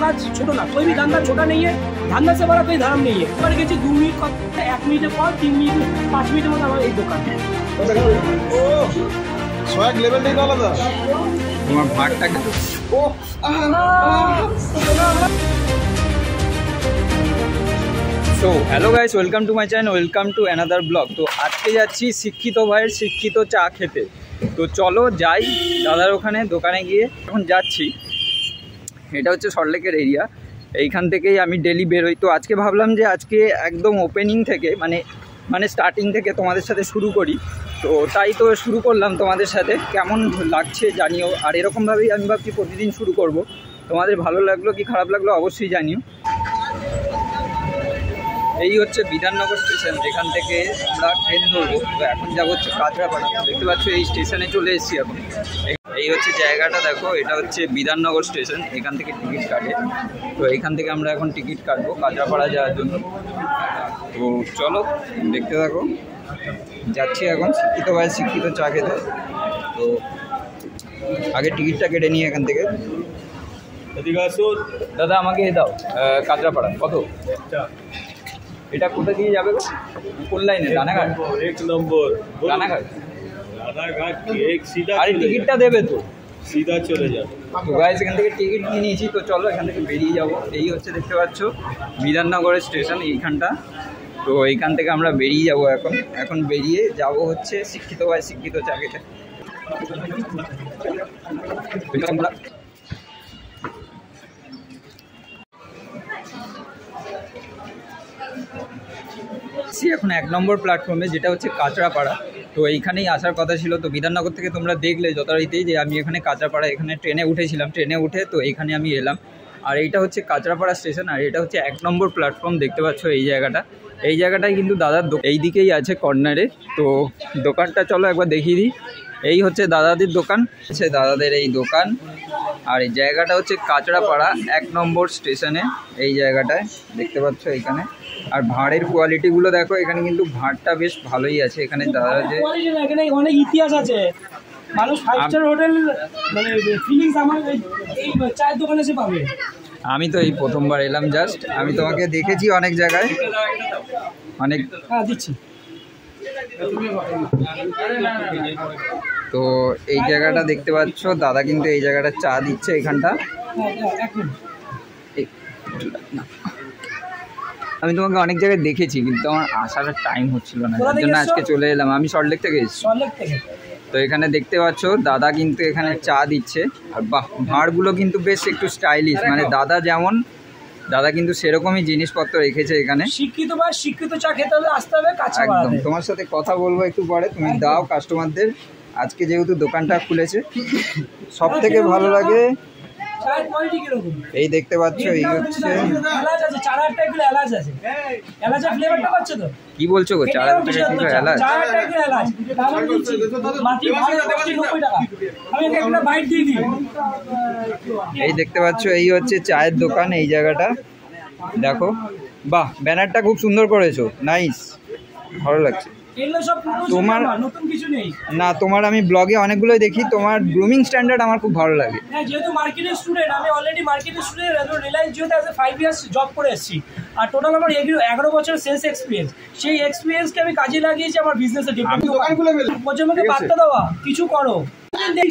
काज छोटा ना, कोई भी धंधा छोटा नहीं है, धंधा से बड़ा कोई धर्म नहीं है। पर गए 2 मिनट 1 मिनट पर 3 मिनट 5 मिनट মধ্যে আমার এই দোকান। ও সোয়াগ লেভেলটাই তো আলাদা। তোমার ভাগটা কিন্তু ও so hello guys, welcome to my channel, welcome to another blog. তো আজকে যাচ্ছি শিক্ষিত ভাইয়ের শিক্ষিত চা খেতে। তো চলো যাই দাদার ওখানে দোকানে গিয়ে। এখন যাচ্ছি, এটা হচ্ছে সল্টলেকের এরিয়া, এইখান থেকেই আমি ডেলি বেরোই। তো আজকে ভাবলাম যে আজকে একদম ওপেনিং থেকে মানে স্টার্টিং থেকে তোমাদের সাথে শুরু করি। তো তাই তো শুরু করলাম তোমাদের সাথে, কেমন লাগছে জানিও। আর এরকমভাবেই আমি ভাবছি প্রতিদিন শুরু করব। তোমাদের ভালো লাগলো কি খারাপ লাগলো অবশ্যই জানিও। এই হচ্ছে বিধাননগর স্টেশন, যেখান থেকে আমরা ট্রেন ধরবো। তো এখন যাবো হচ্ছে কাঁচরাপাড়া। দেখতে পাচ্ছ এই স্টেশনে চলে এসেছি এখন। এই হচ্ছে জায়গাটা, দেখো এটা হচ্ছে বিধাননগর স্টেশন, এখান থেকে টিকিট কাটে। তো এইখান থেকে আমরা এখন টিকিট কাটবো কাঁচরাপাড়া যাওয়ার জন্য। তো চলো দেখতে থাকো, যাচ্ছি এখন শিক্ষিত ভাই শিক্ষিত চা খেতে। তো আগে টিকিটটা কেটে নিই এখান থেকে। দাদা আমাকে দাও কাঁচরাপাড়া কত? এটা কোথা দিয়ে যাবে গো? কোন লাইনে? রানাঘাট 1 নম্বর রানাঘাট। আরে টিকিটটা দেবে তো, সিধা চলে যাবে। তো গাইস এখান থেকে টিকিট নিয়ে নিয়েছি। তো চলো এখান থেকে বেরিয়ে যাব। এই হচ্ছে দেখতে পাচ্ছ বিধাননগরের স্টেশন এইখানটা। তো এইখান থেকে আমরা বেরিয়ে যাব এখন বেরিয়ে যাব হচ্ছে শিক্ষিত ভাই শিক্ষিত চা খেতে। এখন 1 নম্বর প্ল্যাটফর্মে, যেটা হচ্ছে কাঁচরাপাড়া। তো এইখানেই আসার কথা ছিল। তো বিধাননগর থেকে তোমরা দেখলে যথারীতি যে আমি এখানে কাঁচরাপাড়া এখানে ট্রেনে উঠেছিলাম, ট্রেনে উঠে তো এইখানে আমি এলাম। আর এইটা হচ্ছে কাঁচরাপাড়া স্টেশন, আর এটা হচ্ছে 1 নম্বর প্ল্যাটফর্ম। দেখতে পাচ্ছ এই জায়গাটাই কিন্তু দাদার এই দিকেই আছে কর্নারে। তো দোকানটা চলো একবার দেখিয়ে দিই। এই হচ্ছে দাদাদের দোকান, হচ্ছে দাদাদের এই দোকান। আর এই জায়গাটা হচ্ছে কাঁচরাপাড়া 1 নম্বর স্টেশনে। এই জায়গাটায় দেখতে পাচ্ছ এইখানে। আর ভাঁড়ের কোয়ালিটিগুলো দেখো, এখানে কিন্তু ভাঁড়টা বেশ ভালোই আছে। এখানে দাদা যে এখানে অনেক ইতিহাস আছে, মানুষ 5 স্টার হোটেল মানে ফিলিংস আমার এই চায়ের দোকানে এসে পাবে। আমি তো এই প্রথমবার এলাম জাস্ট। আমি তোমাকে দেখেছি অনেক জায়গায়, অনেক দিচ্ছি। তো এই জায়গাটা দেখতে পাচ্ছ, দাদা কিন্তু এই জায়গাটা চা দিচ্ছে এইখানটা। আমি তোমাকে অনেক জায়গায় দেখেছি, কিন্তু আমার আসার টাইম হচ্ছিল না, যার জন্য আজকে চলে এলাম। আমি সল্টলেক থেকে এসেছি। তো এখানে দেখতে পাচ্ছ দাদা কিন্তু এখানে চা দিচ্ছে। আর বাহ, ভাঁড়গুলো কিন্তু বেশ একটু স্টাইলিশ, মানে দাদা কিন্তু সেরকমই জিনিসপত্র রেখেছে এখানে। শিক্ষিত বা শিক্ষিত চা খেতে হলে আসতে হবে কাঁচরাপাড়া। একদম, তোমার সাথে কথা বলবো একটু পরে, তুমি দাও কাস্টমারদের। আজকে যেহেতু দোকানটা খুলেছে, সব থেকে ভালো লাগে এই দেখতে পাচ্ছ, এই হচ্ছে কি বলছো গো, 4 এলাচ? এই দেখতে পাচ্ছ, এই হচ্ছে চায়ের দোকান। এই জায়গাটা দেখো, বাহ ব্যানারটা খুব সুন্দর করেছো, নাইস, ভালো লাগছে। তোমার নতুন কিছু নেই না, তোমার আমি ব্লগে অনেকগুলোই দেখি, তোমার গ্রুমিং স্ট্যান্ডার্ড আমার খুব ভালো লাগে। হ্যাঁ, যেহেতু মার্কেটের স্টুডেন্ট, আমি অলরেডি মার্কেটের স্টুডেন্ট, রিলায়েন্স জিওতে অ্যাজ এ 5 ইয়ার্স জব করে এসেছি। আর টোটাল আমার 11 বছরের সেলস এক্সপিরিয়েন্স। সেই এক্সপিরিয়েন্সকে আমি কাজে লাগিয়েছি আমার বিজনেসে। প্রজন্মকে বার্তা দেওয়া, কিছু করো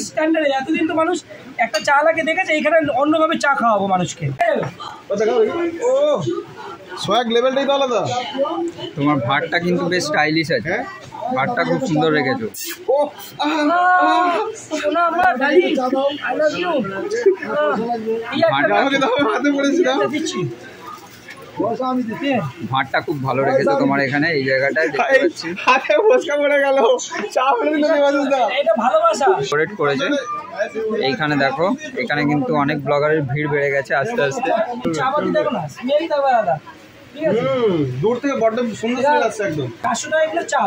স্ট্যান্ডার্ডে। এতদিন তো মানুষ একটা চা লাগে দেখেছে, এখানে অন্যভাবে চা খাওয়াবো মানুষকে। ও সোয়াগ লেভেলটাই তো আলাদা। তোমার ভাতটা কিন্তু বেশ স্টাইলিশ আছে, ভাতটা খুব সুন্দর রেখেছো। ও ভাতটা খুব ভালো রেখেছো তোমার এখানে এই জায়গাটায়। দেখতে পাচ্ছি হাতে ফসকা পড়ে গেল, চা ফেলে দিল এটা ভালোবাসা করেছে। এইখানে দেখো, এখানে কিন্তু অনেক ব্লগারের ভিড় বেড়ে গেছে আস্তে আস্তে। দেখো না, স্মেলই দেখো দাদা, ঠিক আছে? দূর থেকে বড্ড সুন্দর স্মেল আসছে একদম। 500 টাকা চা,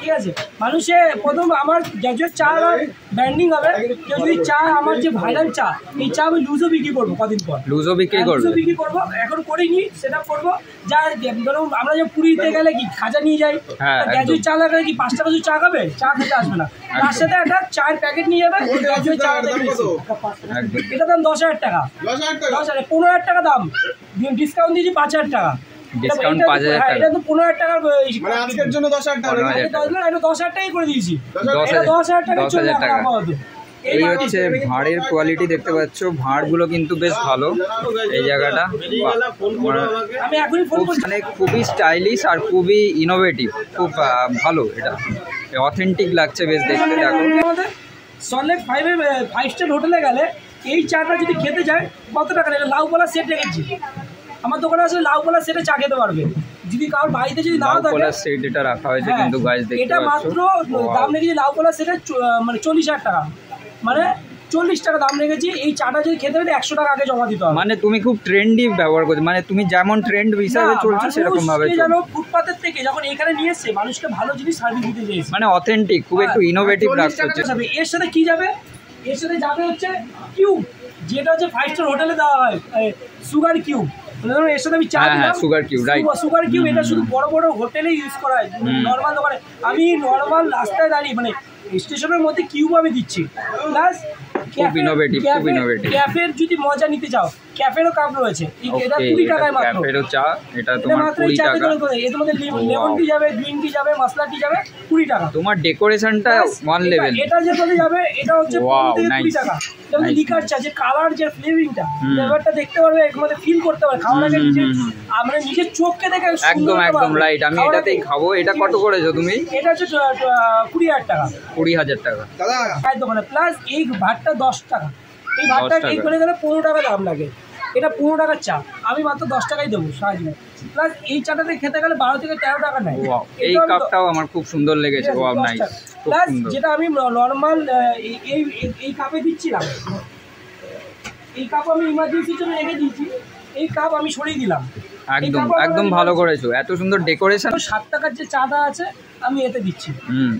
ঠিক আছে, মানুষে প্রথম আমার গ্র্যাজুয়েট চা ব্র্যান্ডিং হবে। কেউ যদি চা, আমার যে ভাইরাল চা, এই চা আমি লুজও বিক্রি করবো কদিন পর, লুজও বিক্রি করবো। এখন করিনি, সেটা করবো। যা ধরুন আমরা যে পুরীতে গেলে কি খাজা নিয়ে যাই, গ্র্যাজুয়েট চা লাগালে কি 5 টাকা চা খাবে, চা খেতে আসবে না, তার সাথে একটা চায়ের প্যাকেট নিয়ে যাবে। গ্র্যাজুয়েট চা এটা দাম 10,000 টাকা, 15,000 টাকা দাম, ডিসকাউন্ট দিয়েছি 5,000 টাকা। ডিসকাউন্ট 5,000 টাকা, এটা তো 15,000 টাকা, মানে আজকের জন্য 10,000 টাকা, এটা 10,000 টাকাই করে দিয়েছি। 10,000 টাকা চলে আপাতত। এই হচ্ছে ভাঁড়ের কোয়ালিটি, দেখতে পাচ্ছ ভাঁড়গুলো কিন্তু বেশ ভালো। এই জায়গাটা আমি এখনই ফোন করছি, মানে খুবই স্টাইলিশ আর খুবই ইনোভেটিভ, খুব ভালো, এটা অথেন্টিক লাগছে বেশ দেখতে। দেখো আমাদের সল্টলেক 5 স্টার হোটেলে গেলে এই চাটা যদি খেতে যায় কত টাকা নেবে? লাউপালা সেট রেখেছি আমার দোকানে, আসলে লাউপালা সেটে চা খেতে পারবে। যদি কারোর বাড়িতে যদি নাও থাকে, লাউপালা সেট এটা রাখা হয়েছে কিন্তু গাইস দেখতে পাচ্ছ, এটা মাত্র দাম রেখেছি লাউপালা সেটের মানে 40,000 টাকা, মানে 40 টাকা দাম রেখেছি। এই চাটা যদি খেতে হলে 100 টাকা আগে জমা দিতে হবে। মানে তুমি খুব ট্রেন্ডি ব্যবহার করছো, মানে তুমি যেমন ট্রেন্ড হিসাবে চলছো সেরকম ভাবে জানো। ফুটপাতের থেকে যখন এখানে নিয়ে এসছে, মানুষকে ভালো জিনিস সার্ভিস দিতে চাইছে, মানে অথেন্টিক, খুব একটু ইনোভেটিভ লাগছে। এর সাথে কি যাবে? এর সাথে যাবে হচ্ছে কিউব, যেটা হচ্ছে 5 স্টার হোটেলে দেওয়া হয়, সুগার কিউব। এর সাথে আমি চা দিলাম, sugar cube, right, sugar cube. এটা শুধু বড় বড় হোটেলে ইউজ করা হয়, নর্মাল দোকানে। আমি নর্মাল রাস্তায় দাঁড়িয়ে, মানে স্টেশনের মধ্যে কিউব আমি দিচ্ছি। প্লাস খুব ইনোভেটিভ, খুব ইনোভেটিভ। ক্যাফের যদি মজা নিতে চাও, ক্যাফেরও কাপ রয়েছে, এটা 20 টাকায় মাত্র। ক্যাফেরও চা, এটা তোমার 20 টাকা। এর মধ্যে লেমন টি যাবে, গ্রিন টি যাবে, মশলা টি যাবে, 20 টাকা। তোমার ডেকোরেশনটা ওয়ান লেভেল। এটা যে বলে যাবে, এটা হচ্ছে 20 টাকা। এটা হচ্ছে লিকার চা, যে কালার, যে ফ্লেভারিংটা, ফ্লেভারটা দেখতে পারবে, এর মধ্যে ফিল করতে পারবে। খাওয়ার আগে আমরা নিজের চোখকে দেখে একদম একদম রাইট। আমি এটাতেই খাবো। এটা কত করেছো তুমি? এটা হচ্ছে 20,000 টাকা, 20,000 টাকা দাদা দোকানে। প্লাস এই ভাতটা 10 টাকা। এই ভাতটা এই করে গেলে 15 টাকা দাম লাগে। এটা 15 টাকার চা, আমি মাত্র 10 টাকাই দেবো সাহায্য। প্লাস এই চাটাতে খেতে গেলে 12 থেকে 13 টাকা নেয়। এই কাপটাও আমার খুব সুন্দর লেগেছে। Wow, nice. প্লাস যেটা আমি নর্মাল এই কাপে দিচ্ছিলাম, এই কাপ আমি ইমার্জেন্সির জন্য রেখে দিয়েছি। এই কাপ আমি সরিয়ে দিলাম। একদম একদম ভালো করেছো, এত সুন্দর ডেকোরেশন। 7 টাকার যে চাটা আছে আমি এতে দিচ্ছি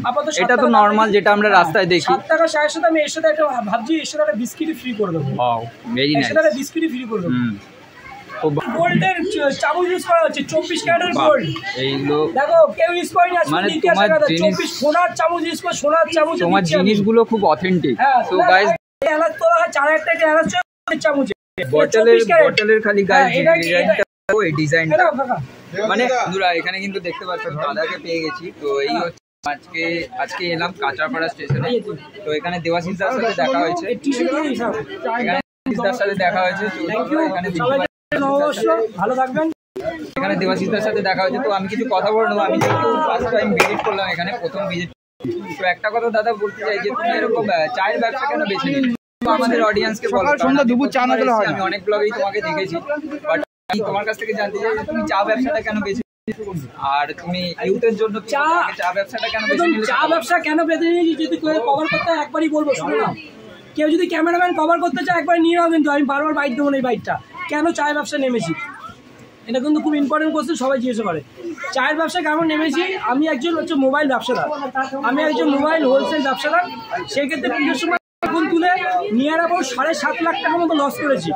আপাতত। এটা তো নরমাল যেটা আমরা রাস্তায় দেখি। 7 টাকা 60 আমি এর সাথে একটা ভাবছি, এর সাথে একটা বিস্কিট ফ্রি করে দেবো। Wow, very nice. এর সাথে একটা বিস্কিট ফ্রি করে দেবো। গোল্ডের চামচ ইউজ করা হচ্ছে, 24 ক্যারেটের গোল্ড। এইগুলো দেখো কেউ ইউজ করেনি আজকে, মানে তোমার জিনিস সোনার চামচ ইউজ করে, সোনার চামচ। তোমার জিনিসগুলো খুব অথেন্টিক। তো গাইস এলাচ তোলা হয় 4,000 টাকা এলাচ চামচ। বটলের খালি গাইস ডিজাইনটা, এই ডিজাইনটা মানে বন্ধুরা এখানে কিন্তু দেখতে পাচ্ছ দাদাকে পেয়ে গেছি। তো এই হচ্ছে আজকে এলাম কাঁচরাপাড়া স্টেশনে। তো এখানে দেবাশিস দার সাথে দেখা হয়েছে, ভালো থাকবেন। এখানে দেবাশিস দার সাথে দেখা হয়েছে। তো আমি কিছু কথা বলে নেবো। আমি যেহেতু ফার্স্ট টাইম ভিজিট করলাম এখানে, প্রথম ভিজিট। তো একটা কথা দাদা বলতে চাই যে তুমি এরকম চায়ের ব্যবসা কেন বেছে নিলে? আমাদের অডিয়েন্সকে বলো। আমি অনেক ব্লগেই তোমাকে দেখেছি, বাট তোমার কাছ থেকে জানতে চাই তুমি চা ব্যবসাটা কেন বেছে, আর তুমি ইউথের জন্য চা ব্যবসাটা কেন বেছে নিলে? চা ব্যবসা কেন বেছে নিয়েছি যদি কভার করতে হয় একবারই বলবো, শুনো না। কেউ যদি ক্যামেরাম্যান কভার করতে চায় একবার নিয়ে নাও, কিন্তু আমি বারবার বাইক দেবো না। এই বাইকটা কেন চায়ের ব্যবসা নেমেছি, এটা কিন্তু খুব ইম্পর্টেন্ট কোশ্চেন, সবাই জিজ্ঞেস করে। চায়ের ব্যবসা কেমন নেমেছি? আমি একজন হচ্ছে মোবাইল ব্যবসাদার, আমি একজন মোবাইল হোলসেল ব্যবসাদার। সেক্ষেত্রে পুজোর সময় এখন তুলে নিয়ার অ্যাবাউট 7.5 লাখ টাকা মতো লস করেছি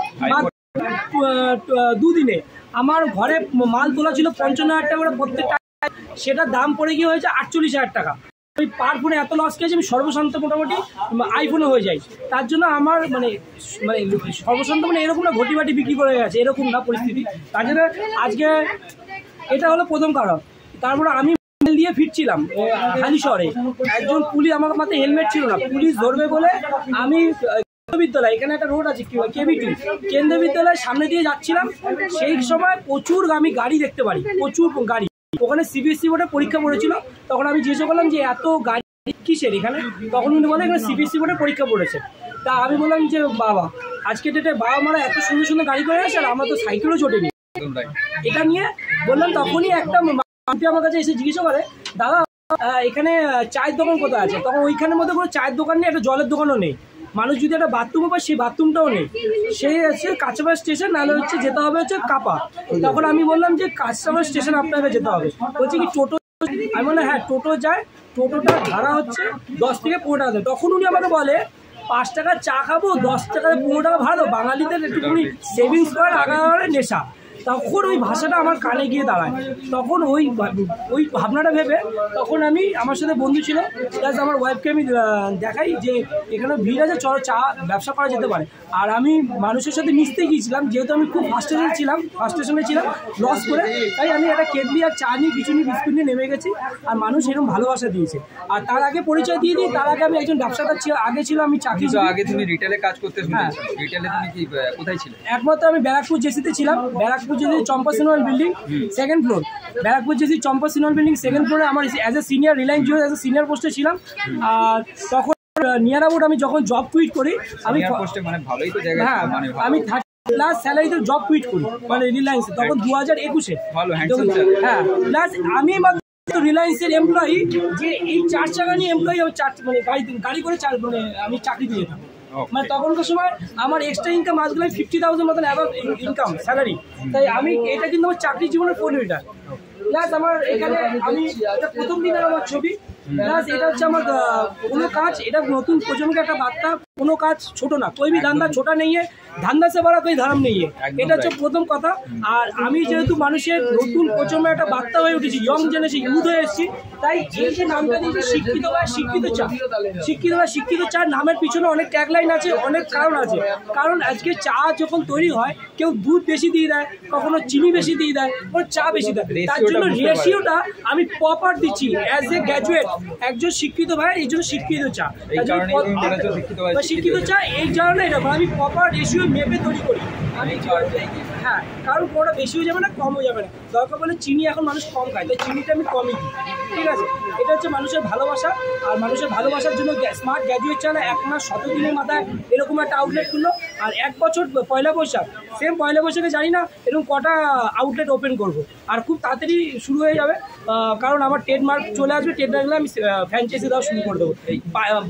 2 দিনে। আমার ঘরে মাল তোলা ছিল 55,000 টাকা করে প্রত্যেকটা, সেটার দাম পড়ে গিয়ে হয়েছে 48,000 টাকা। ওই পার ফোনে এত লস খেয়েছি, আমি সর্বশান্ত মোটামুটি আইফোনে হয়ে যাই। তার জন্য আমার মানে সর্বশান্ত মানে এরকম না ঘটি বাটি বিক্রি করে গেছে, এরকম না পরিস্থিতি। তার জন্য আজকে এটা হলো প্রথম কারণ। তারপরে আমি দিয়ে ফিরছিলাম হালি শহরে, একজন পুলিশ, আমার মাথায় হেলমেট ছিল না, পুলিশ ধরবে বলে আমি বিদ্যালয়, এখানে একটা রোড আছে KB2 কেন্দ্রীয় বিদ্যালয়ের সামনে দিয়ে যাচ্ছিলাম। সেই সময় প্রচুর আমি গাড়ি দেখতে পারি, প্রচুর গাড়ি। ওখানে CBSE বোর্ডের পরীক্ষা পড়েছিল। তখন আমি জিজ্ঞেস করলাম যে এত গাড়ি কিসের এখানে? তখন উনি বলে এখানে CBSE বোর্ডের পরীক্ষা পড়েছে। তা আমি বললাম যে বাবা, আজকে ডেটে বাবা মারা এত সুন্দর সুন্দর গাড়ি করে আসে, আর আমরা তো সাইকেলও চটেনি। এটা নিয়ে বললাম, তখনই একটা আমার কাছে এসে জিজ্ঞেস করে, দাদা এখানে চায়ের দোকান কোথায় আছে? তখন ওইখানের মধ্যে কোনো চায়ের দোকান নেই, একটা জলের দোকানও নেই। মানুষ যদি একটা বাথরুমও পায়, সেই বাথরুমটাও নেই। সেই হচ্ছে কাঁচরাপাড়া স্টেশন, নাহলে হচ্ছে যেতে হবে হচ্ছে কাপা। তখন আমি বললাম যে কাঁচরাপাড়া স্টেশন আপনাকে যেতে হবে। বলছে কি টোটো? আমি বললাম হ্যাঁ টোটো যায়, টোটোটা ভাড়া হচ্ছে 10 থেকে 15 টাকা। তখন উনি আমাকে বলে 5 টাকার চা খাবো, 10 টাকা 15 টাকা ভাড়া, বাঙালিদের একটুখানি সেভিংস করার আগার নেশা। তখন ওই ভাষাটা আমার কানে গিয়ে দাঁড়ায়। তখন ওই ভাবনাটা ভেবে তখন আমি, আমার সাথে বন্ধু ছিল, প্লাস আমার ওয়াইফকে আমি দেখাই যে এখানে ভিড় আছে, চলো চা ব্যবসা করা যেতে পারে। আর আমি মানুষের সাথে মিশতে গিয়েছিলাম, যেহেতু আমি খুব ফার্স্টেশনে ছিলাম লস করে, তাই আমি একটা কেটলি আর চা নিয়ে কিছু নিয়ে বিস্কুট নিয়ে নেমে গেছি। আর মানুষ এরকম ভালোবাসা দিয়েছে। আর তার আগে পরিচয় দিয়ে দিই, তার আগে আমি একজন ব্যবসাদার আগে ছিল, আমি চাকরি। আগে তুমি রিটেলে কাজ করতে শুনেছো? রিটেলে তুমি কি কোথায় ছিলে? একমাত্র আমি ব্যারাকপুর জেসিতে ছিলাম। Barrackpore JC Champa cinema building 2nd floor. Barrackpore JC Champa cinema building 2nd ফ্লোরে আমার as a senior Reliance Jio as a senior পোস্টে ছিলাম। আর তখন নিয়ার অ্যাবাউট আমি যখন জব কুইট করি, আমি পোস্টে মানে ভালোই তো জায়গা, হ্যাঁ মানে আমি 30+ স্যালারিতে জব কুইট করি, মানে রিলায়েন্সে, তখন 2021-এ। ভালো হ্যান্ডসাম। হ্যাঁ, প্লাস আমি রিলায়েন্সের এমপ্লয়ি, যে এই 4 চাকা নিয়ে এমপ্লয়ি, মানে গাড়ি করে মানে আমি চাকরি দিয়ে যেতাম। মানে তখনকার সময় আমার এক্সট্রা ইনকাম আসলে 50,000 মতন অ্যাবাভ ইনকাম স্যালারি। তাই আমি এটা কিন্তু আমার চাকরি জীবনের 4 লিটার। প্লাস আমার এখানে আমি এটা প্রথম দিনের আমার ছবি। প্লাস এটা হচ্ছে আমার কোনো কাজ, এটা নতুন প্রজন্মকে একটা বার্তা, কোনো কাজ ছোট না, कोई भी धंधा छोटा नहीं है, धंधा से बड़ा कोई धर्म नहीं है, এটা হচ্ছে প্রথম কথা। আর আমি যেহেতু মানুষের নতুন প্রজন্মের একটা বার্তা হয়ে উঠেছি, ইয়ং জেনারেশন, ইউথ হয়ে এসেছি, তাই এই যে নামটা দিয়েছি শিক্ষিত বা শিক্ষিত চা, শিক্ষিত বা শিক্ষিত চা নামের পিছনে অনেক ট্যাগলাইন আছে, অনেক কারণ আছে। কারণ আজকে চা যখন তৈরি হয়, কেউ দুধ বেশি দিয়ে দেয়, কখনো চিনি বেশি দিয়ে দেয়, কখনো চা বেশি দেয়, তার জন্য রেশিওটা আমি প্রপার দিচ্ছি অ্যাজ এ গ্র্যাজুয়েট, একজন শিক্ষিত ভাই, এই জন্য শিক্ষিত চা, শিক্ষিত চা এই কারণে এটা আমি প্রপার রেশিও মেপে তৈরি করি আমি। হ্যাঁ, কারণ কোনোটা বেশিও যাবে না, কমও যাবে না। দরকার বলে চিনি এখন মানুষ কম খায়, তাই চিনিটা আমি কমই দিই, ঠিক আছে। এটা হচ্ছে মানুষের ভালোবাসা। আর মানুষের ভালোবাসার জন্য স্মার্ট গ্র্যাজুয়েট চালা 1 মাস 17 দিনের মাথায় এরকম একটা আউটলেট খুললো। আর 1 বছর পয়লা বৈশাখ, সেম পয়লা বৈশাখে জানি না এরকম কটা আউটলেট ওপেন করবো। আর খুব তাড়াতাড়ি শুরু হয়ে যাবে, কারণ আমার ট্রেডমার্ক চলে আসবে। ট্রেডমার্কলে আমি ফ্র্যাঞ্চাইজি দেওয়া শুরু করে দেবো।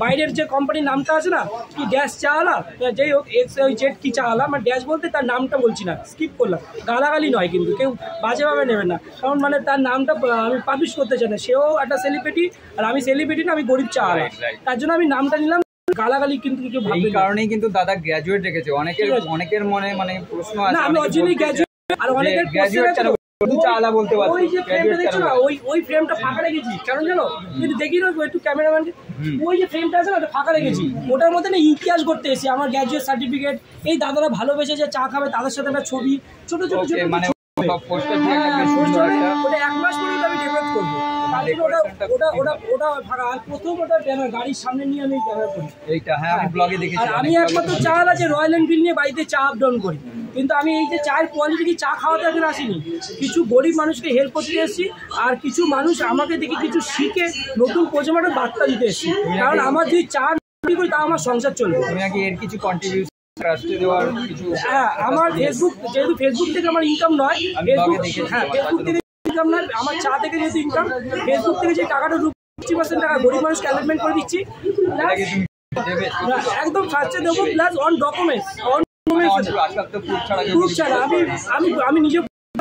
বাইরের যে কোম্পানির নামটা আছে না, কি ড্যাশ চা আলা, যাই হোক XYZ কি চা আলা, মানে ড্যাশ বলতে তার নামটা বলছি না, স্কিপ করলাম, গালাগালি নয় কিন্তু, কেউ বাজেভাবে নেবেন না, কারণ মানে তার নামটা আমি পাবলিশ করতে চাই না। সেও একটা সেলিব্রিটি, আর আমি সেলিব্রিটি না, আমি গরিব চা আলা, তার জন্য আমি নামটা নিলাম। গালাগালি কিন্তু কিছু ভাববে, এই কারণেই কিন্তু দাদা গ্র্যাজুয়েট রেখেছে। অনেকের মনে মানে প্রশ্ন আছে, না আমি অরিজিনালি গ্র্যাজুয়েট, আর অনেকের গ্র্যাজুয়েট চালা বলতে পারছি। ওই যে ফ্রেমটা দেখছো না, ওই ফ্রেমটা ফাঁকা রেখেছি, কারণ জানো, কিন্তু দেখি না একটু ক্যামেরাম্যানকে, ওই যে ফ্রেমটা আছে না, ওটা ফাঁকা রেখেছি। ওটার মধ্যে না ইতিহাস করতে এসেছি, আমার গ্র্যাজুয়েট সার্টিফিকেট, এই দাদারা ভালোবেসে যে চা খাবে তাদের সাথে একটা ছবি, ছোট ছোট ছোট, মানে ওটা 1 মাস পরে আমি ডেভেলপ করবো। গাড়ির সামনে নিয়ে আমি আমি একমাত্র চা আছে রয়্যাল এনফিল্ড নিয়ে বাড়িতে চা আপ ডাউন করি। কিন্তু আমি এই যে চায়ের কোয়ালিটি কি চা খাওয়াতে এখন আসিনি, কিছু গরিব মানুষকে হেল্প করতে এসেছি। আর কিছু মানুষ আমাকে দেখে কিছু শিখে নতুন প্রজন্মের বার্তা দিতে এসেছি, কারণ আমার যদি চা করি তা আমার সংসার চলবে। এর কিছু কন্ট্রিবিউশন, হ্যাঁ, আমার ফেসবুক, যেহেতু ফেসবুক থেকে আমার ইনকাম নয়, ফেসবুক থেকে ইনকাম নয়, আমার চা থেকে যেহেতু ইনকাম, ফেসবুক থেকে যে টাকাটা 50% টাকা গরিব মানুষকে অ্যালাটমেন্ট করে দিচ্ছি, একদম ফার্স্টে দেবো। প্লাস অন ডকুমেন্টস, প্রুফ ছাড়া আমি নিজে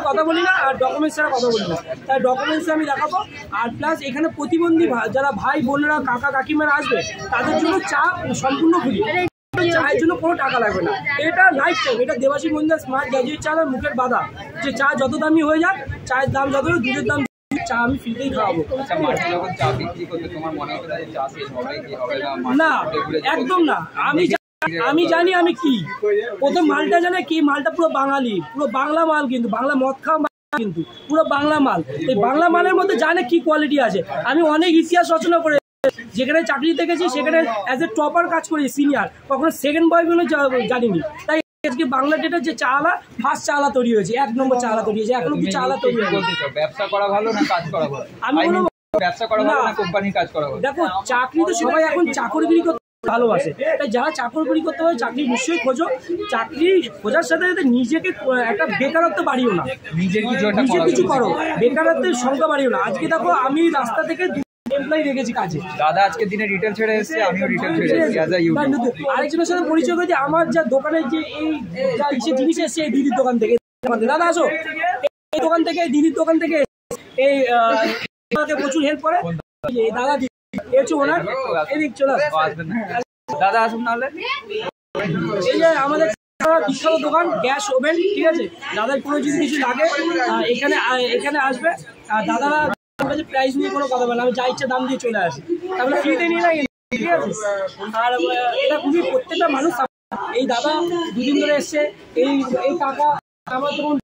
কথা বলি না, আর ডকুমেন্টস ছাড়া কথা বলি না, তাই ডকুমেন্টস আমি দেখাবো। আর প্লাস এখানে প্রতিবন্ধী যারা ভাই বোনেরা কাকা কাকিমারা আসবে, তাদের জন্য চা সম্পূর্ণ ফ্রি, চায়ের জন্য কোনো টাকা লাগবে না। এটা লাইফ টাইম, এটা দেবাশী মন্দির স্মার্ট গ্র্যাজুয়েট চা আর মুখের বাধা, যে চা যত দামি হয়ে যাক, চায়ের দাম যত, দুধের দাম, চা আমি ফ্রিতেই খাওয়াবো। না, একদম না। আমি জানি আমি কি, প্রথম মালটা জানে কি, মালটা পুরো বাঙালি, পুরো বাংলা মাল, কিন্তু বাংলা মদ খাওয়া কিন্তু পুরো বাংলা মাল। এই বাংলা মালের মধ্যে জানে কি কোয়ালিটি আছে। আমি অনেক ইতিহাস রচনা করে, যেখানে চাকরি দেখেছি সেখানে অ্যাজ এ টপার কাজ করি, সিনিয়র, কখনো সেকেন্ড বয় বলে জানিনি। তাই আজকে বাংলা ডেটার যে চালা, ফার্স্ট চালা তৈরি হয়েছে, 1 নম্বর চালা তৈরি হয়েছে, এখনো কি চালা তৈরি হয়েছে। ব্যবসা করা ভালো না কাজ করা ভালো? আমি বলবো ব্যবসা করা ভালো না কোম্পানির কাজ করা ভালো? দেখো, চাকরি তো সবাই এখন চাকরিগিরি করতে ভালোবাসে, তাই যারা চাকরি করতে হয় চাকরি নিশ্চয়ই খোঁজো। চাকরি খোঁজার সাথে সাথে নিজেকে একটা বেকারত্ব বাড়িও না, নিজে কিছু করো, বেকারত্বের সংখ্যা বাড়িও না। আজকে দেখো, আমি রাস্তা থেকে এমপ্লয়ি রেখেছি কাজে। দাদা আজকে দিনে রিটেল ছেড়ে এসেছে, আমিও রিটেল ছেড়ে এসেছি। আরেকজনের সাথে পরিচয় করেছি, আমার যা দোকানের যে এই জিনিস এসছে এই দিদির দোকান থেকে। দাদা আসো, এই দোকান থেকে, দিদির দোকান থেকে, এই প্রচুর হেল্প করে দাদা। এই হচ্ছে ওনার, এদিক চলে আসবেন না দাদা, আসুন নাহলে। এই যে আমাদের বিখ্যাত দোকান গ্যাস ওভেন, ঠিক আছে, দাদার কোনো যদি কিছু লাগে এখানে আসবে। আর দাদারা প্রাইস নিয়ে কোনো কথা বলে, আমি যা ইচ্ছা দাম দিয়ে চলে আসি, তারপরে ফ্রিতে নিয়ে লাগে, ঠিক আছে। আর এটা খুবই প্রত্যেকটা মানুষ, এই দাদা দুদিন ধরে এসছে, এই কাকা আমার তখন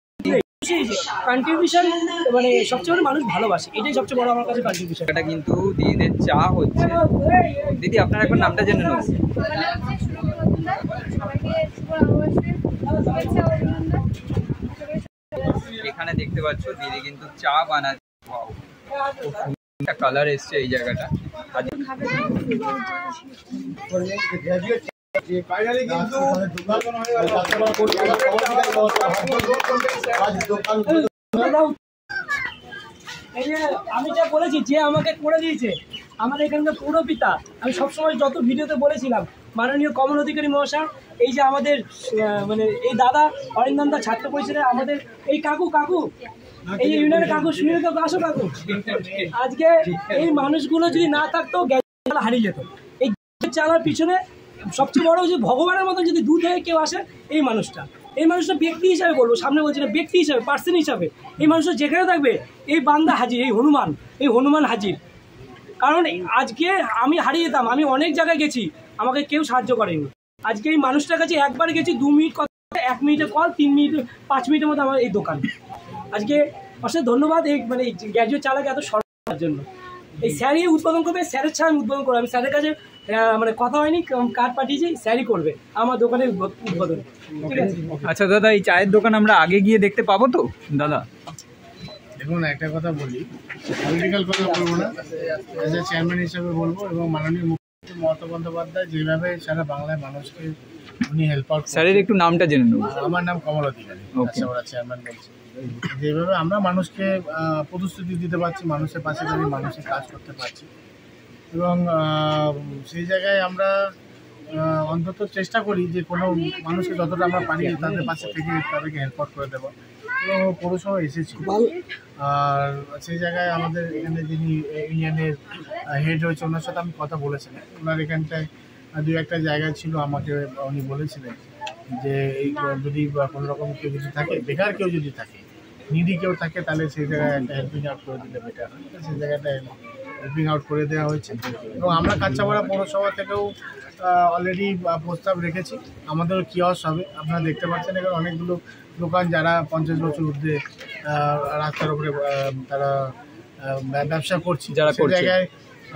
কন্ট্রিবিউশন, মানে সবচেয়ে বড় মানুষ ভালোবাসে, এটাই সবচেয়ে বড় আমার কাছে কন্ট্রিবিউশন। এটা কিন্তু দিদিদের চা হচ্ছে। দিদি আপনার একবার নামটা জেনে নেব। এখানে দেখতে পাচ্ছ দিদি কিন্তু চা বানাচ্ছে, কালার এসছে এই জায়গাটা। আমি যা বলেছি, যে আমাকে করে দিয়েছে আমাদের এখানকার পৌরপিতা, আমি সবসময় যত ভিডিওতে বলেছিলাম, মাননীয় কমল অধিকারী মহাশয়, এই যে আমাদের মানে এই দাদা অরিন্দা ছাত্র পরিষদে আমাদের এই কাকু এই যে ইউনিয়নের কাকু, সুনীল কাকু, আসো কাকু। আজকে এই মানুষগুলো যদি না থাকতো গ্যাস চালা হারিয়ে যেত। এই গ্যাস চালার পিছনে সবচেয়ে বড় যে ভগবানের মতো যদি দূর থেকে কেউ আসে, এই মানুষটা ব্যক্তি হিসাবে বলবো, সামনে বলছি না, ব্যক্তি হিসাবে, পার্সন হিসাবে, এই মানুষটা যেখানে থাকবে এই বান্দা হাজির, এই হনুমান হাজির। কারণ আজকে আমি হারিয়ে যেতাম, আমি অনেক জায়গায় গেছি, আমাকে কেউ সাহায্য করেনি। আজকে এই মানুষটার কাছে একবার গেছি, 2 মিনিট কথা, 1 মিনিটের কল, 3 মিনিট 5 মিনিটের মধ্যে আমার এই দোকান। আজকে অসংখ্য ধন্যবাদ এই মানে গ্র্যাজুয়েট চালাকে এত সরকার জন্য। এই স্যারই উদ্বোধন করবে, স্যারের ছাড়া আমি উদ্বোধন করবো, আমি স্যারের কাছে মানে কথা হয়নি, কার্ড পাঠিয়েছি, স্যারই করবে আমার দোকানের উদ্বোধন, ঠিক আছে। আচ্ছা দাদা, এই চায়ের দোকান আমরা আগে গিয়ে দেখতে পাবো তো দাদা? দেখুন, একটা কথা বলি, পলিটিক্যাল কথা বলবো না, এজ এ চেয়ারম্যান হিসেবে বলবো, এবং মাননীয় মুখ্যমন্ত্রী মমতা বন্দ্যোপাধ্যায় যেভাবে সারা বাংলায় মানুষকে উনি হেল্প আউট। স্যারের একটু নামটা জেনে নেব। আমার নাম কমল অধিকারী, চেয়ারম্যান বলছি। যেভাবে আমরা মানুষকে প্রতিশ্রুতি দিতে পারছি, মানুষের পাশে দাঁড়িয়ে মানুষের কাজ করতে পারছি, এবং সেই জায়গায় আমরা অন্তত চেষ্টা করি যে কোনো মানুষকে যতটা আমরা পারি তাদের পাশে থেকে তাদেরকে হেল্প আউট করে দেবো। এবং পৌরসভা এসেছি, আর সেই জায়গায় আমাদের এখানে যিনি ইউনিয়নের হেড রয়েছে, ওনার সাথে আমি কথা বলেছিলাম। ওনার এখানটায় 2-1টা জায়গা ছিল, আমাকে উনি বলেছিলেন যে এই যদি কোনো রকম কেউ যদি থাকে, বেকার কেউ যদি থাকে, নিডি কেউ থাকে, তাহলে সেই জায়গায় একটা হেল্পিং আউট করে দিলে বেটার হয়। সেই জায়গাটায় হেল্পিং আউট করে দেওয়া হয়েছে, এবং আমরা কাঁচাপাড়া পৌরসভা থেকেও অলরেডি প্রস্তাব রেখেছি, আমাদেরও কিয়স হবে। আপনারা দেখতে পাচ্ছেন এখানে অনেকগুলো দোকান যারা 50 বছর ঊর্ধ্বে রাস্তার উপরে তারা ব্যবসা করছে, যারা সেই জায়গায়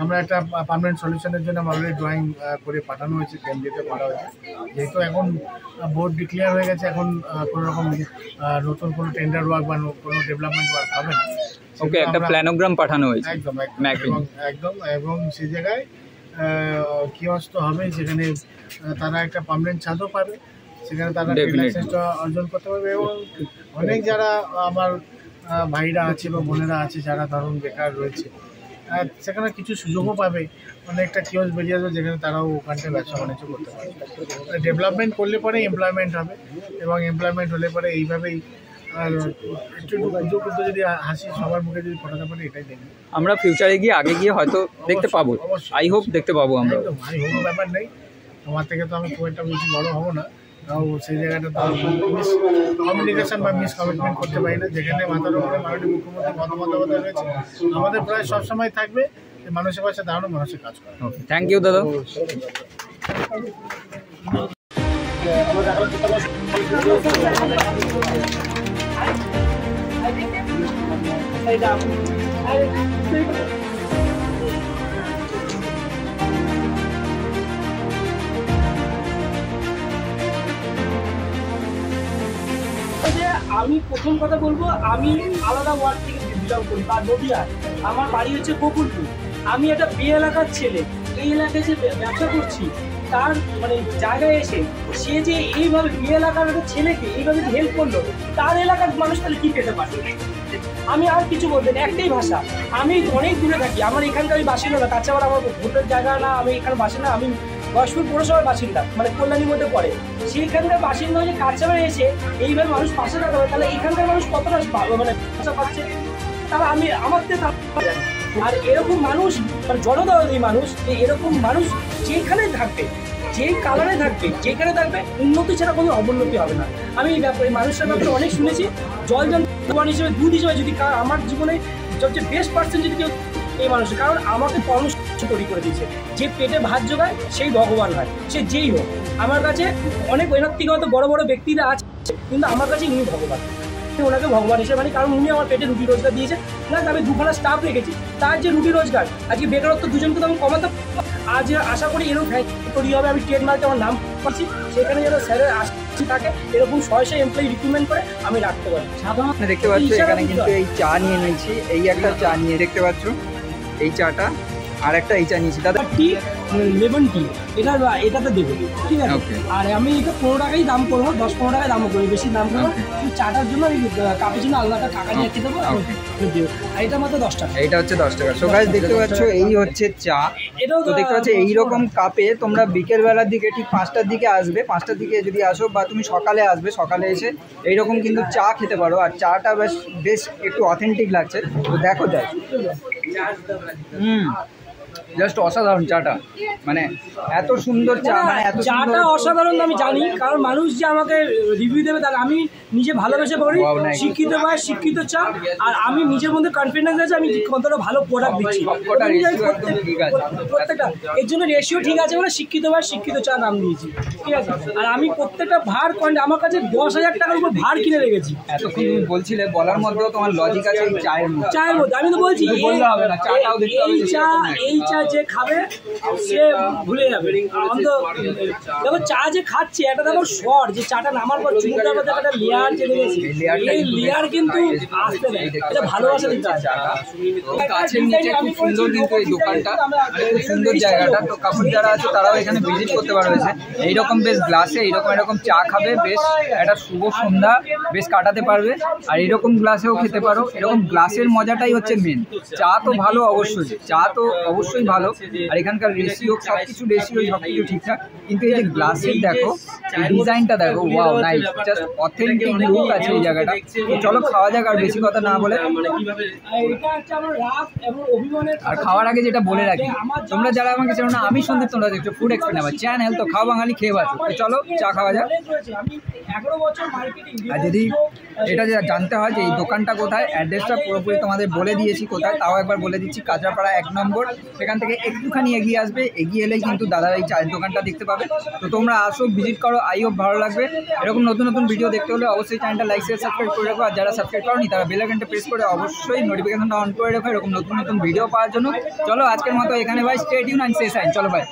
আমরা একটা পার্মানেন্ট সলিউশনের জন্য অলরেডি ড্রয়িং করে পাঠানো হয়েছে, কেন্দ্রীয়তে পাঠা হয়েছে। যেহেতু এখন বোর্ড ডিক্লেয়ার হয়ে গেছে, এখন কোনো রকম নতুন কোনো টেন্ডার ওয়ার্ক বা কোনো ডেভেলপমেন্ট ওয়ার্ক হবে না। ওকে, একটা প্ল্যানোগ্রাম পাঠানো হয়েছে একদম, এবং সেই জায়গায় কিয়স্ক তো হবে, সেখানে তারা একটা পার্মানেন্ট ছাদও পাবে, সেখানে তারা লাইসেন্সটা অর্জন করতে পারবে। এবং অনেক যারা আমার ভাইরা আছে বা বোনেরা আছে যারা ধরুন বেকার রয়েছে, সেখানে কিছু সুযোগও পাবে, অনেকটা কিয়স্ক বেরিয়ে আসবে, যেখানে তারাও ওখানটায় ব্যবসা বাণিজ্য করতে পারবে। ডেভেলপমেন্ট করলে পরে এমপ্লয়মেন্ট হবে, এবং এমপ্লয়মেন্ট হলে পরে এইভাবেই একটু যদি হাসি সবার মুখে যদি ফোটাতে পারে, এটাই দেখবে। আমরা ফিউচারে গিয়ে আগে গিয়ে হয়তো দেখতে পাবো, আই হোপ দেখতে পাবো আমরা। আই হোপ ব্যাপার নেই, তোমার থেকে তো আমি খুব একটা বেশি বড় হবো না, তাও সেই জায়গাটা তো মিস কমিউনিকেশন বা মিস কমিটমেন্ট করতে পারি না। যেখানে মাথার উপরে মাননীয় মুখ্যমন্ত্রী মমতা বন্দ্যোপাধ্যায় রয়েছে, আমাদের প্রায় সবসময় থাকবে মানুষের পাশে দাঁড়ানো, মানুষের কাজ করা। থ্যাংক ইউ দাদা। আমি প্রথম কথা বলবো, আমি আলাদা ওয়ার্ড থেকে বিলং করি, বা নদীয়ায় আমার বাড়ি হচ্ছে বকুলপুর। আমি একটা বে এলাকার ছেলে, এই এলাকায় যে ব্যবসা করছি, তার মানে জায়গায় এসে সে যে এইভাবে বে এলাকার একটা ছেলেকে এইভাবে হেল্প করলো, তার এলাকার মানুষ তাহলে কী পেতে পারে? আমি আর কিছু বলতে না, একটাই ভাষা। আমি অনেক দূরে থাকি, আমার এখানকার বাসিন্দা না, তাছাড়া আমার ভোটের জায়গা না, আমি এখানে বাসিন্দা, আমি গয়েশপুর পৌরসভার বাসিন্দা, মানে কল্যাণীর মধ্যে পড়ে। সেইখানকার বাসিন্দা হয়ে কাছাকাছি এসে এইভাবে মানুষ পাশে থাকবে, তাহলে এখানকার মানুষ কতটা মানে ভাষা পাচ্ছে, তাহলে আমি আমার থেকে আর এরকম মানুষ মানে জনদরদি মানুষ, এরকম মানুষ যেখানে থাকবে, যেই কালারে থাকবে, যেখানে থাকবে, উন্নতি ছাড়া কোনো অবনতি হবে না। আমি এই ব্যাপারে মানুষের ব্যাপারে অনেক শুনেছি। জল ভগবান হিসেবে, দুধ হিসেবে, যদি আমার জীবনে সবচেয়ে বেস্ট পার্সন যদি কেউ এই মানুষ, কারণ আমাকে কর্মসূচি তৈরি করে দিয়েছে। যে পেটে ভাত জোগায় সেই ভগবান হয়, সে যেই হোক। আমার কাছে অনেক এনার থেকে হয়তো বড় বড় ব্যক্তিরা আছে, কিন্তু আমার কাছে ইনি ভগবান। ওনাকে ভগবান হিসেবে মানে, কারণ উনি আমার পেটে রুটি রোজগার দিয়েছে। প্লাস আমি দুখানা স্টাফ রেখেছি, তার যে রুটি রোজগার, আজকে বেকারত্ব দুজনকে তো আমি কমাতে, আজ আশা করি এরকম তৈরি হবে। আমি ট্রেডমার্কে আমার নাম পাচ্ছি, সেখানে যেন স্যারের আসছে থাকে, এরকম 600 এমপ্লয়ি রিক্রুটমেন্ট করে আমি রাখতে পারি। সাধারণত দেখতে পাচ্ছ এখানে কিন্তু এই চা নিয়ে নিয়েছি, এই একটা চা নিয়ে দেখতে পাচ্ছ, এই চাটা, আর একটা এই চা নিয়েছি দাদা, টি লেমন টি, এটাতে দেবো, ঠিক আছে। আর আমি এটা 15 টাকাই দাম করবো, 10-15 টাকায় দাম করবো, বেশি দাম করবো। কিন্তু চাটার জন্য আমি কাপের জন্য আলাদা টাকা নিয়ে রেখে দেবো, আর এটা মাত্র 10 টাকা। এইটা হচ্ছে 10 টাকা। সো গাইস দেখতে পাচ্ছ এই হচ্ছে চা। এটাও তো দেখতে পাচ্ছ এইরকম কাপে তোমরা বিকেলবেলার দিকে ঠিক 5টার দিকে আসবে, 5টার দিকে যদি আসো, বা তুমি সকালে আসবে, সকালে এসে এইরকম কিন্তু চা খেতে পারো। আর চাটা বেশ একটু অথেন্টিক লাগছে। তো দেখো যাই, জাস্ট অসাধারণ চাটা, মানে এত সুন্দর চা, মানে এত চাটা অসাধারণ আমি জানি, কারণ মানুষ যে আমাকে রিভিউ দেবে তাহলে আমি নিজে ভালোবেসে পড়ি। শিক্ষিত বা শিক্ষিত চা, আর আমি নিজের মধ্যে কনফিডেন্স আছে আমি কতটা ভালো প্রোডাক্ট দিচ্ছি প্রত্যেকটা। এর জন্য রেশিও ঠিক আছে বলে শিক্ষিত বা শিক্ষিত চা নাম দিয়েছি, ঠিক আছে। আর আমি প্রত্যেকটা ভার আমার কাছে 10,000 টাকার উপর ভার কিনে রেখেছি। এতক্ষণ তুমি বলছিলে, বলার মধ্যেও তোমার লজিক আছে এই চায়ের মধ্যে। আমি তো বলছি এই চা যে খাবে সে ভুলে যাবে। দেখো চা যে খাচ্ছে, একটা দেখো শর, যে চাটা নামার পর চুমুকটার মধ্যে একটা লেয়ার যে দেখেছি, এই লেয়ার কিন্তু আসতে নেই, এটা ভালোবাসা দিতে হয়। গাছের নিচে খুব সুন্দর কিন্তু এই দোকানটা, খুব সুন্দর জায়গাটা। তো কাপড় যারা আছে তারাও এখানে ভিজিট করতে পারবে। এইরকম বেশ গ্লাসে এরকম চা খাবে, বেশ একটা শুভ সন্ধ্যা বেশ কাটাতে পারবে। আর এরকম গ্লাসেও খেতে পারো। এরকম গ্লাসের মজাটাই হচ্ছে মেন। চা তো ভালো, অবশ্যই চা তো অবশ্যই ভালো, আর এখানকার রেশিও সবকিছু ঠিকঠাক। কিন্তু এই যে গ্লাসের দেখো, এই ডিজাইনটা দেখো, wow nice, just authentic look আছে এই জায়গাটা। তো চলো খাওয়া যাক, আর বেশি কথা না বলে। আর খাওয়ার আগে যেটা বলে রাখি, তোমরা যারা আমাকে চেনো না, আমি সন্দীপ, তোমরা দেখছো ফুড এক্সপ্লেন আমার চ্যানেল, তো খাওয়া বাঙালি খেয়ে বাঁচো। তো চলো চা খাওয়া যাক। আর যদি এটা জানতে হয় যে এই দোকানটা কোথায়, অ্যাড্রেসটা পুরোপুরি তোমাদের বলে দিয়েছি কোথায়, তাও একবার বলে দিচ্ছি। কাঁচরাপাড়া 1 নম্বর, সেখান থেকে একটুখানি এগিয়ে আসবে, এগিয়ে এলেই কিন্তু দাদার এই চায়ের দোকানটা দেখতে পাবে। তো তোমরা আসো, ভিজিট করো, আই হোপ ভালো লাগবে। এরকম নতুন নতুন ভিডিও দেখতে হলে অবশ্যই চ্যানেলটা লাইক, শেয়ার, সাবস্ক্রাইব করে রাখো। আর যারা সাবস্ক্রাইব করোনি তারা বেল আইকনটা প্রেস করে অবশ্যই নোটিফিকেশনটা অন করে রাখো এরকম নতুন নতুন ভিডিও পাওয়ার জন্য। চলো আজকের মতো এখানে, ভাই stay tune and stay sign. চলো ভাই।